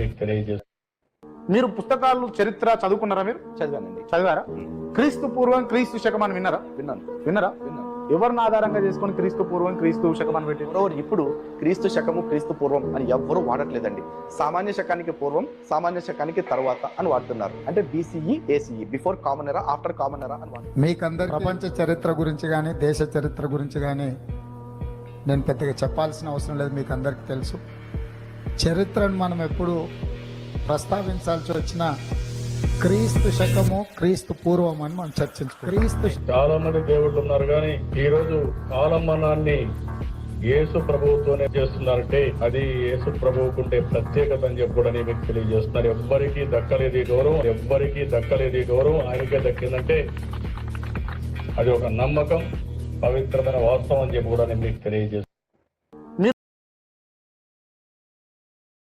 మీకు తెలియజేస్తాను. మీరు పుస్తకాలు చరిత్ర చదువుకున్నారా? మీరు చదివానండి. చదివారా? క్రీస్తు పూర్వం క్రీస్తు శకం అని విన్నారా? విన్నారా? ఎవరిని ఆధారంగా చేసుకొని క్రీస్తు పూర్వం క్రీస్తు శకం అని పెట్టి? ఇప్పుడు క్రీస్తు శకము క్రీస్తు పూర్వం అని ఎవ్వరూ వాడట్లేదండి. సామాన్య శకానికి పూర్వం, సామాన్య శకానికి తర్వాత అని వాడుతున్నారు. అంటే BCE ACE, బిఫోర్ కామన్ ఎరా, ఆఫ్టర్ కామన్ ఎరా అని వాడుతున్నారు. మీకందరూ ప్రపంచ చరిత్ర గురించి కానీ దేశ చరిత్ర గురించి కానీ నేను పెద్దగా చెప్పాల్సిన అవసరం లేదు, మీకు అందరికీ తెలుసు. చరిత్రను మనం ఎప్పుడు ప్రస్తావించాల్సి వచ్చిన క్రీస్తు శకము క్రీస్తు పూర్వం అని మనం చర్చించుకో. చాలా మంది దేవుళ్ళు ఉన్నారు, కానీ ఈ రోజు కాలమానాన్ని యేసు ప్రభువుతోనే చేస్తున్నారంటే అది యేసు ప్రభువుకుంటే ప్రత్యేకత అని చెప్పడని మీకు తెలియజేస్తున్నారు. ఎవ్వరికీ దక్కలేదు ఈ గౌరవం, ఎవ్వరికీ దక్కలేదు ఈ గౌరవం, ఆయనకే దక్కిందంటే అది ఒక నమ్మకం, పవిత్రమైన వాస్తవం అని చెప్పి కూడా నేను మీకు తెలియజేస్తున్నాను.